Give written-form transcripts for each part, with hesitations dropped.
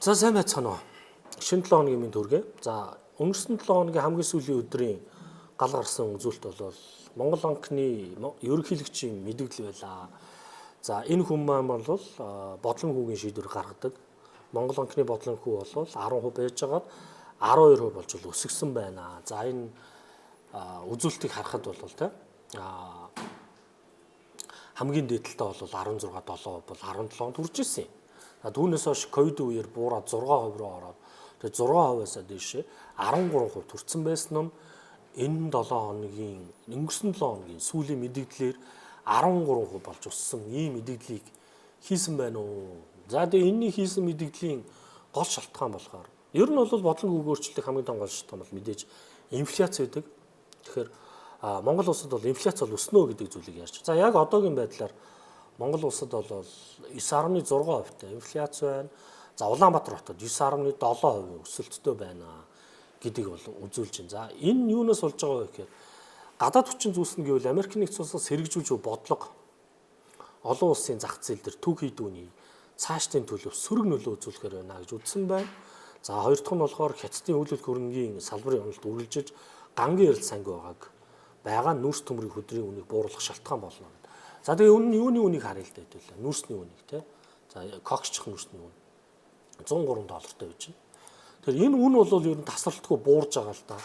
За сайн байцгаана уу. Шинэ 7 хоногийн минь төргөө. За өнгөрсөн 7 хоногийн хамгийн сүүлийн өдрийн гал гарсан үзүүлэлт бол Монгол анхны ерөнхийлөгчийн мэдээлэл байлаа. За энэ хүн маань бол бодлон хүүгийн шийдвэр гаргадаг. Монгол анхны бодлон хүү бол 10% байж байгаад 12% болж өсгсөн байна. За энэ үзүүлэлтийг харахад бол хамгийн дээдэлтэй бол 16.7% бол 17-нд хүрч ирсэн юм. Түүнээс хойш ковид үеэр буураад 6% руу ороод тэгээд 6%-аас дээш 13% төрсэн байсан нь энэ 7 хоногийн өнгөрсөн 7 хоногийн сүүлийн мэдээллээр 13% болж өссөн ийм мэдээллийг хийсэн байна уу. За тэгээд энэний хийсэн мэдээллийн гол шалтгаан болохоор ер нь бол бодлон хүүг өөрчлөлтийн хамгийн том гол шалтгаан бол мэдээж инфляц байдаг. Тэгэхээр Монгол улсад бол инфляц бол өснө гэдэг зүйлийг ярьж. За яг одоогийн байдлаар Монгол улсад бол 9.6%-тай инфляц байна. За Улаанбаатар хотод 9.7% өсөлттэй байна гэдгийг бол үзүүлж байна. За энэ юунаас болж байгаа вэ гэхээр гадаад хүчин зүйлс нь гэвэл Америк нэгдсэн улсаас хэрэгжүүлж бодлого олон улсын зах зээл дээр төв хийдүүний цаашдын төлөв сөрөг нөлөө үзүүлэхээр байна гэж үзсэн байна. За хоёр дахь нь болохоор хятадын хөлөөлт хөрөнгийн салбарын уналт үргэлжиж гангийн ярилт санги байгаа нүүрс төмрийн хөдрийн үнийг бууруулах шалтгаан болно. За тэгээ юуны үнийг харъя л да хэвлээ. Нүүрсний үнийг тий. За коксчих нүүрсний үн $103 байж байна. Тэгэхээр энэ үн бол ер нь тасралтгүй буурж байгаа л да.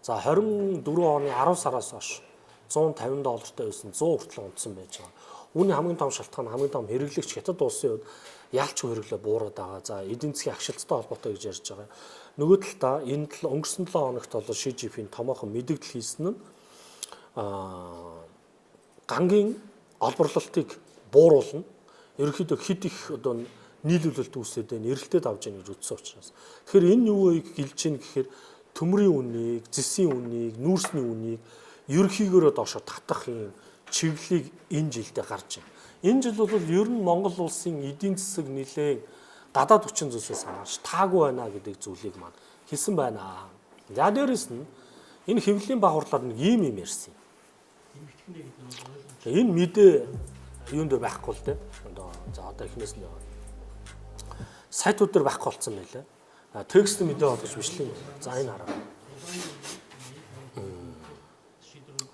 За 24 оны 10 сараас хойш $150 байсан 100 хүртэл унтсан байж байгаа. Үүний хамгийн том шалтгаан хамгийн том хэрэглэгч хятад улсын хувьд яалчгүй хэрэглээ буураад байгаа. За эдийн засгийн агшилттай холбоотой гэж ярьж байгаа. Нөгөө талдаа энэ өнгөрсөн 7 хоногт бол Ши Жинпинг томоохон мэдээлэл хийсэн нь гангийн олборлолтыг бууруулна. Ерөнхийдөө хэд их одоо нийлүүлэлт үүсээд байна, эрэлтэд авч яах гэж үзсэн учраас. Тэгэхээр энэ юу вэ гэлж ийн гэхээр төмрийн үнийг, зэсийн үнийг, нүүрсний үнийг ерөнхийгөөрөө доошо татах юм чиглэлийг энэ жилдээ гарч байна. Энэ жил бол ер нь Монгол улсын эдийн засаг нэлээд гадаад хүчин зүйлсээс хамаарч таагүй байна гэдэг зүйлийг маань хэлсэн байна. За дээрэс нь энэ хэвлэлийн багварлаар нэг ийм юм ярьсан юм. Энэ мэдээ юун дээр байхгүй л дээ. За одоо эхнээс нь сайтууд дээр байхгүй болсон байлаа. Текст мэдээ болгож бичлээ. За энэ хараа.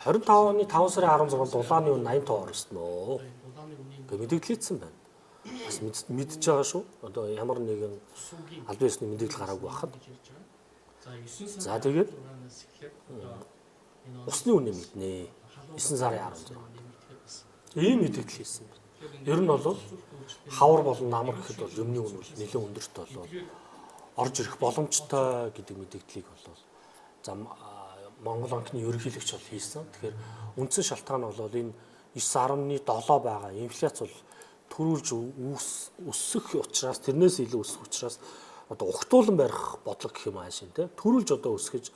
25 оны 5 сарын 16-нд дулааны үн 80 тоо орсноо. Гэ мэдээлэл хийсэн байна. Бас мэдж байгаа шүү. Одоо ямар нэгэн аль биесний мэдээлэл гараагүй байхад. За тэгээд усны үнэ мэднэ. 9 сарын 16-нд. Ийм мэдээлэл хийсэн байна. Ер нь бол хавар болон намар гэхэд бол өмнө нь нэлээд өндөрт бол орж ирэх боломжтой гэдэг мэдээллийг бол за Монгол банкны ерөнхийлөгч бол хийсэн. Тэгэхээр үндсэн шалтгаан бол энэ 9.7 байгаа инфляц бол төрүүлж өсөх учраас тэрнээс илүү өсөх учраас одоо ухтуулан барих бодлого гэх юм аашин тий. Төрүүлж одоо өсгөж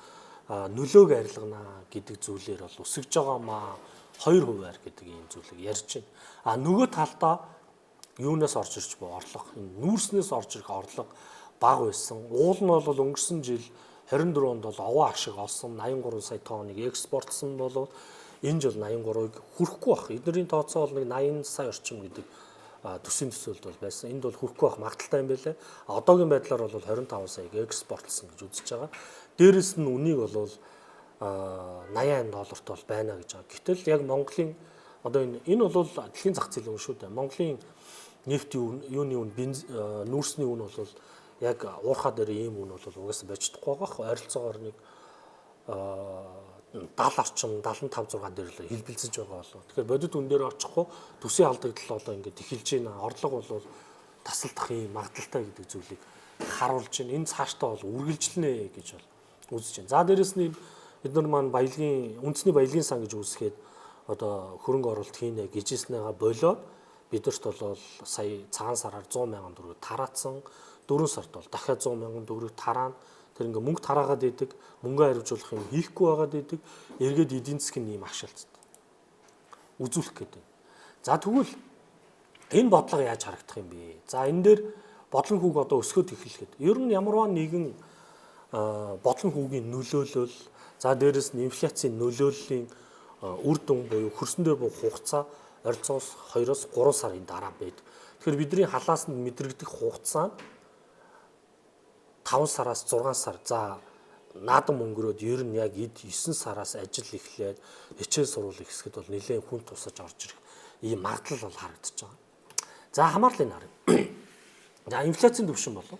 нөлөөг арилгана гэдэг зүйлээр бол өсөж байгаамаа 2%-аар гэдэг ийм зүйлийг ярьж байна. Нөгөө талдаа юунаас орж ирж буй орлого, энэ нүүрснээс орж ирэх орлого бага байсан. Уул нь бол өнгөрсөн жил 24 онд бол овоо ашиг олсон 83 сая тонныг экспортсон бол энэ жил 83-ыг хүрэхгүй байх. Эднэрийн тооцоо бол нэг 80 сая орчим гэдэг төсвийн төсөөлт бол байсан. Энд бол хүрэхгүй байх магадaltaй юм байлаа. Одоогийн байдлаар бол 25 саяг экспортлсон гэж үзэж байгаа. Дээрээс нь үнийг бол $80 бол байна гэж байгаа. Гэтэл яг Монголын одоо энэ бол дэлхийн зах зээлийн үн шүү дээ. Монголын нефтийн юуны үн, нүүрсний үн бол яг уурхаа дээр ийм үн бол угаасаа байж чадахгүй байгаа. Ойролцоогоор нэг 70 орчим 75-6 дээр л хэлбэлцэж байгаа болов. Тэгэхээр бодит үн дээр очихгүй төсвийн алдагдал одоо ингээд эхэлж байна. Орлого бол тасалдах юм магадaltaй гэдэг зүйлийг харуулж байна. Энэ цаашдаа бол үргэлжлэнэ гэж бол үзэж байна. За дээрэс нь бид нар маань баялагын үндэсний баялагын сан гэж үүсгээд одоо хөрөнгө оруулалт хийнэ гэжсэнийга болоод бидэрт бол сая цагаан сараар 100 мянган төгрөг тараацсан 4 сард бол дахиад 100 мянган төгрөг тараана. Тэр ингээ мөнгө тараагаад идэг, мөнгө хариуцуулах юм хийхгүй байгаад идэг, эргээд эдийн засгийн ийм агшилт үзүүлэх гэдэг. За тэгвэл энэ бодлого яаж харагдах юм бэ? За энэ дээр бодлон хүүг одоо өсгөөд эхлэхэд ер нь ямарваа нэгэн бодлон хүүгийн нөлөөлөл, за дээрэс нь инфляцийн нөлөөллийн үр дүн буюу хөрсөн дээр буй хугацаа ойролцоогоос 2-3 сарын дараа байдаг. Тэгэхээр бидний халаас нь мэдрэгдэх хугацаа 5 сараас 6 сар за наадам өнгөрөөд ер нь яг 9 сараас ажил эхлээд хичээл сурвал ихсгэд бол нэлээд хүн тусаж орж ирэх ийм магадлал бол харагдаж байгаа. За хамаарлын нар. За инфляцийн түвшин болов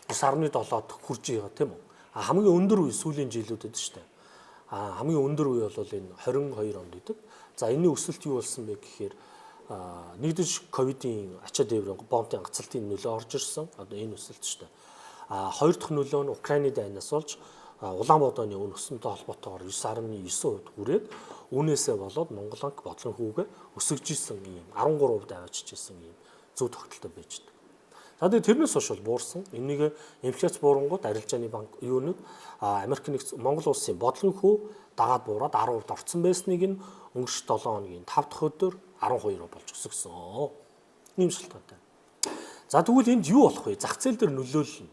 9.7-д хүрж байгаа тийм үү? Хамгийн өндөр үе сүүлийн жилүүдэд шүү дээ. Хамгийн өндөр үе бол энэ 22 онд идэг. За энэний өсөлт юу болсон бэ гэхээр нэгдэж ковидын ачаа дээврийн бомбын гацалтын нөлөө орж ирсэн. Одоо энэ өсөлт шүү дээ. Хоёр дахь нөлөө нь Украины дайнаас болж улаан бодооны үн өсөнтэй холбоотойгоор 9.9% хүрээд үүнээсээ болоод Монгол банк бодлогын хүүгээ өсөж исэн юм 13% аваачиж исэн юм зөв тогтолтой байж байгаа. За тэгээд тэрнээс хойш бол буурсан. Энийг инфляц буурангууд арилжааны банк юунууд Америк нэгдсэн Монгол улсын бодлогын хүү дагаад буураад 10% орцсон байсныг нь өнгөрч 7 хоногийн 5 дахь өдөр 12% болж өсгсөн. Ийм шалтгаантай. За тэгвэл энд юу болох вэ? Зах зээл дээр нөлөөлнө.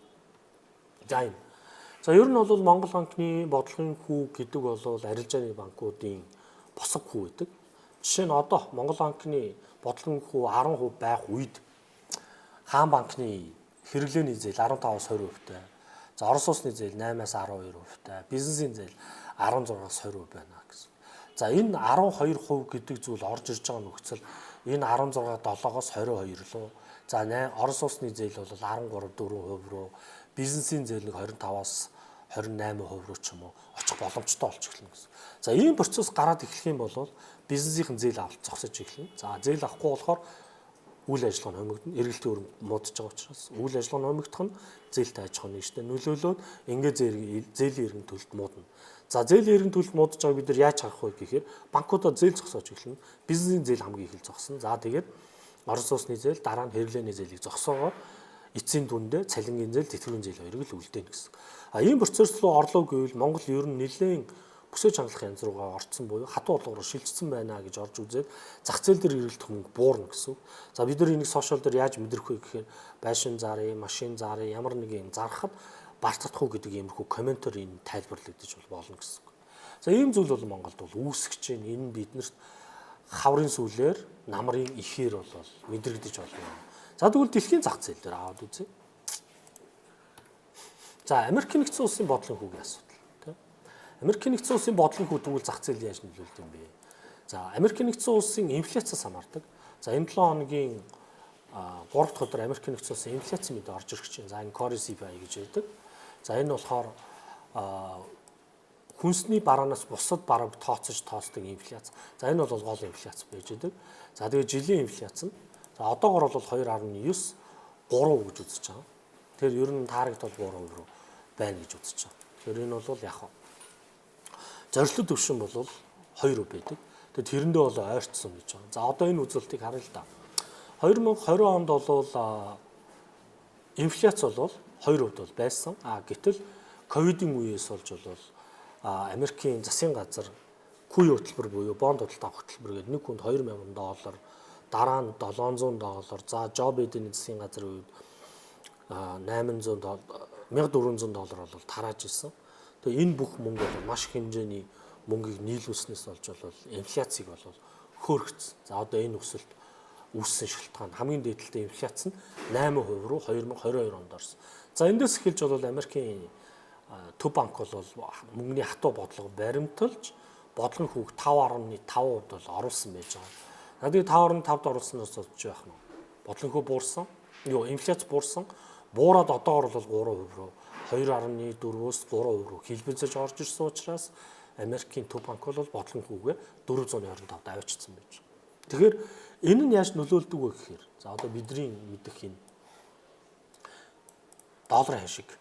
За энэ. За ер нь бол Монгол банкны бодлогын хүү гэдэг бол арилжааны банкуудын босго хүү гэдэг. Жишээ нь одоо Монгол банкны бодлогын хүү 10% байх үед Хаан банкны хэрэглээний зээл 15-аас 20%тай. За Орос улсны зээл 8-аас 12%тай. Бизнесийн зээл 16-аас 20% байна гэсэн. За энэ 12% гэдэг зүйл орж ирж байгаа нөхцөл энэ 16-7-оос 22 руу. За Орос улсны зээл бол 13-4% руу, бизнесийн зээл нэг 25-аас 28% руу ч юм уу очих боломжтой болж эхэлнэ гэсэн. За ийм процесс гараад эхлэх юм бол бизнесийн зээл авалт зогсож эхэлнэ. За зээл авахгүй болохоор үйл ажиллагаа нь хомигдно. Эргэлтийн өрөм муудаж байгаа учраас үйл ажиллагаа нь хомигдох нь зээлтэй аж ахуйн нэгжтэй нөлөөлөөд ингээд зээлийн эргэн төлөлт муудна. За зээлийн эргэн төлөлт муудаж байгааг бид нар яаж харах вэ гэхээр банкудаа зээл зогсоож эхэлнэ. Бизнесийн зээл хамгийн их зогсно. За тэгээд Орос улсны зээл дараа нь хэрэглээний зээлийг зогсоогоор эцсийн дүндээ цалингийн зээл, тэтгэврийн зээл хоёрыг л үлдээнэ гэсэн. Энэ процесс руу орлоо гэвэл Монгол ер нь нэлээд бүсэж хангалах янз руугаа орцсон буюу хатуу орлогоор шилжсэн байна гэж орж үзээд зах зээл дээр эргэлдэх мөнгө буурна гэсэн. За бид нар энийг сошиал дээр яаж мэдрэх вэ гэхээр байшин зарын, машин зарын ямар нэг юм зархад бартахгүй гэдэг иймэрхүү комментор энэ тайлбарлагдаж болно гэсэн. За ийм зүйл бол Монголд бол үүсгэж байна. Энэ биднэрт хаврын сүлээр намрын ихээр бол мэдрэгдэж байна. За тэгвэл дэлхийн зах зээл дээр аваад үзье. За Америк нэгдсэн улсын бодлогын хүүгийн асуудал. Америк нэгдсэн улсын бодлогын хүү тэгвэл зах зээл яаж нөлөөлдөг юм бэ? За Америк нэгдсэн улсын инфляцаас хамаардаг. За энэ 7 хоногийн 3 дахь өдөр Америк нэгдсэн улсын инфляцийн мэдээ орж ирэх чинь. За энэ Core CPI гэж байдаг. За энэ болохоор хүнсний бараанаас бусад бараг тооцдог инфляц. За энэ бол гол инфляц байж байдаг. За тэгээд жилийн инфляц нь за одоогор бол 2.9 3% гэж үзэж байгаа. Тэгэхээр ер нь таргет бол 3% руу байна гэж үзэж байгаа. Тэгэхээр энэ бол яг зорилт төвшин бол 2% байдаг. Тэгээд тэрэндээ бол ойртсон гэж байгаа. За одоо энэ үзүүлэлтийг харъя л да. 2020 онд бол инфляц бол 2% бол байсан. Гэтэл ковидын үеэс болж бол Америкийн засгийн газар QE хөтөлбөр буюу бонд худалдаа авах хөтөлбөр гэдэг нэг хүнд $2,000, дараа нь $700, за Жо Байдений засгийн газрын үед $800, $1,400 бол тарааж исэн. Тэгээ энэ бүх мөнгө бол маш их хэмжээний мөнгийг нийлүүлснээс болж бол инфляцийг бол хөөргөцсөн. За одоо энэ өсөлт үүссэн шалтгаан хамгийн дээдэлтэй инфляц нь 8% руу 2022 онд орсон. За эндээс эхэлж бол Америкийн Төв банк бол мөнгөний хатуу бодлого баримталж бодлогын хүүг 5.5% бол оруулсан байж байгаа. Тэгээд 5.5-д оруулснаас болж байх нь бодлогын хүү буурсан. Инфляц буурсан. Буураад одоогор бол 3% руу 2.4-өөс 3% руу хэлбэлзэж орж ирсэн учраас Америкийн Төв банк бол бодлогын хүүгээ 425-д авчирсан байж байгаа. Тэгэхээр энэ нь яаж нөлөөлдөг вэ гэхээр за одоо бидний мэдэх энэ долларын хашиг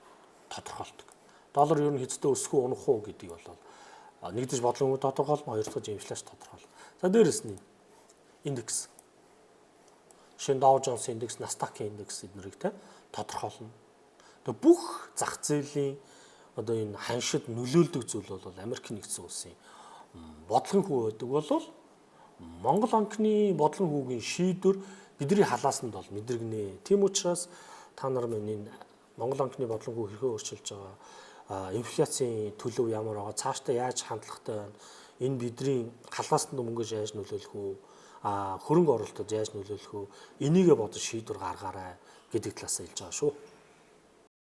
тодорхойлдог. Доллар ер нь хэзээ өсөх үү унах уу гэдгийг бол нэгдэж бодлогын хүү тодорхойлно, хоёр дахь инфляц тодорхойлно. За дээрэс нь индекс. Шинэ Dow Jones индекс, Nasdaq индекс эднэрийг тодорхойлно. Тэгээ бүх зах зээлийн одоо энэ ханшид нөлөөлдөг зүйл бол Америк нэгдсэн улсын бодлогын хүү байдаг бол Монгол банкны бодлогын хүүгийн шийдвэр бидний халаасанд бол мэдрэгнэ. Тийм учраас та нар минь энэ Монгол банкны бодлогын хүү хэрхэн өөрчилж байгаа, инфляцийн төлөв ямар байгаа, цаашдаа яаж хандлагатай байна, энэ бидний халаасанд мөнгөж яаж нөлөөлөх үү, хөрөнгө оруулалтад яаж нөлөөлөх үү, энийгээ бодож шийдвэр гаргаарай гэдэг талаас хэлж байгаа шүү.